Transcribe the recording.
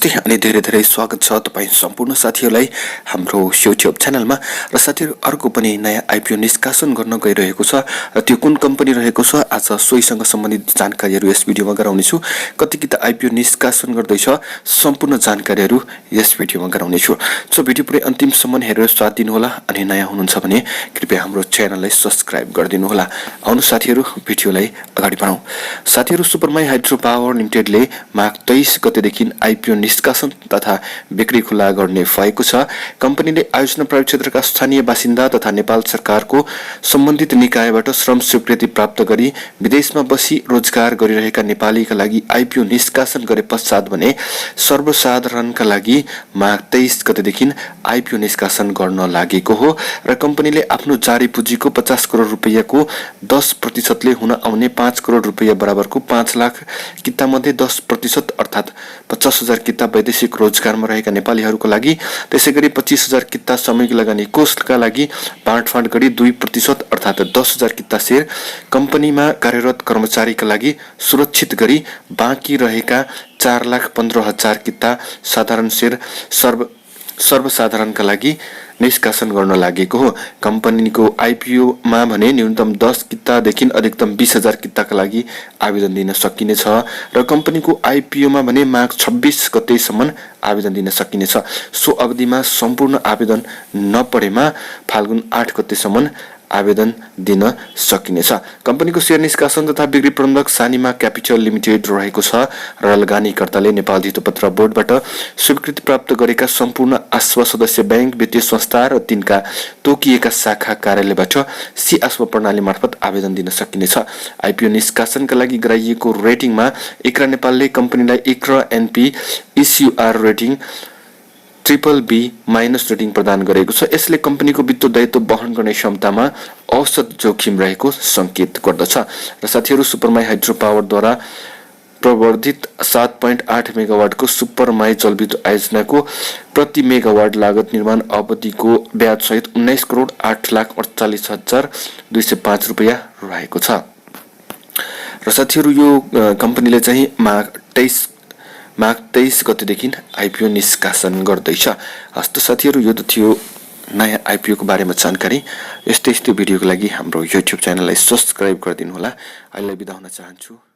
नमस्ते अनि धेरै स्वागत छ तपाईं सम्पूर्ण साथीहरुलाई हाम्रो YouTube च्यानलमा र साथीहरु अर्को पनि नयाँ आईपीओ निष्कासन गर्न गइरहेको छ र त्यो कुन कम्पनी रहेको छ आज सोहीसँग सम्बन्धित जानकारीहरु यस भिडियोमा गराउने छु कति कि त आईपीओ निष्कासन गर्दै छ सम्पूर्ण जानकारीहरु यस भिडियोमा गराउने छु सो भिडियो पुरै अन्तिमसम्म हेरेर साथ दिनु होला अनि नयाँ हुनुहुन्छ भने कृपया हाम्रो च्यानललाई सब्स्क्राइब गरिदिनु होला आउनु साथीहरु भिडियोलाई अगाडि बढाउँ साथीहरु सुपर माइ हाइड्रो पावर लिमिटेडले माघ 23 गतेदेखि आईपीओ निष्कासन तथा बिक्री खुला गर्ने भएको छ कम्पनीले आयोजना प्रयोग क्षेत्रका स्थानीय बासिन्दा तथा नेपाल सरकारको सम्बन्धित निकायबाट श्रम स्वीकृति प्राप्त गरी विदेशमा बसी रोजगार गरिरहेका नेपालीका लागि आईपीओ निष्कासन गरे पश्चात भने सर्वसाधारणका लागि माघ 23 गतेदेखि आईपीओ निष्कासन गर्न लागेको हो र कम्पनीले आफ्नो जारी पुँजीको 50 करोड रुपैयाँको 10% ले हुन आउने 5 करोड रुपैयाँ बराबरको 5 लाख किता मध्ये 10% अर्थात 50,000 किता वैदेशिक रोजगारमा रहेका नेपालीहरुको लागि त्यसैगरी 25,000 किता सामूहिक लगानी कोषका लागि बाँडफाँड गरी 2% अर्थात 10,000 किता शेयर कम्पनीमा कार्यरत कर्मचारीका लागि सुरक्षित गरी बाँकी रहेका 4,15,000 किता साधारण शेयर सर्वसाधारणका लागि निष्कासन गर्न लागेको हो कम्पनीको आईपीओ मा भने न्यूनतम 10 कितादेखि अधिकतम 20,000 किताका लागि आवेदन दिन सकिनेछ र कम्पनीको आईपीओ मा भने माघ 26 गतेसम्म आवेदन दिन सकिनेछ सो अवधिमा सम्पूर्ण आवेदन नपरेमा फाल्गुन 8 गतेसम्म आवेदन दिन सकिनेछ कम्पनीको शेयर निष्कासन तथा बिक्री प्रबन्धक सानिमा क्यापिटल लिमिटेड रहेको छ र लगानीकर्ताले नेपाल धितोपत्र बोर्डबाट स्वीकृति प्राप्त गरेका सम्पूर्ण आश्व सदस्य बैंक वित्तीय संस्था र तिनका तोकिएका शाखा कार्यालयबाट सी आश्व प्रणाली मार्फत आवेदन दिन सकिनेछ आईपीओ निष्कासनका लागि गराइएको रेटिङमा इक्रा नेपालले कम्पनीलाई ICRA NP issuer rating BBB- rating प्रदान गरेको छ यसले कम्पनीको वित्तीय दायित्व वहन गर्ने क्षमतामा औसत जोखिम रहेको संकेत गर्दछ र साथीहरु सुपर माइ हाइड्रो पावर द्वारा प्रवर्धित 7.8 मेगावाटको सुपर माइ जलविद्युत आयोजनाको प्रति मेगावाट लागत निर्माण अवधिको ब्याज सहित 19 करोड 8,48,205 रुपैयाँ रहेको छ र साथीहरु यो कम्पनीले चाहिँ माघ 23 गतेदेखि आईपीओ निष्कासन गर्दैछ हस्त साथीहरु यो त थियो नयाँ आईपीओ को बारेमा जानकारी यस्तै भिडियोको लागि हाम्रो YouTube च्यानललाई सब्स्क्राइब गरिदिनु होला अहिले बिदा हुन चाहन्छु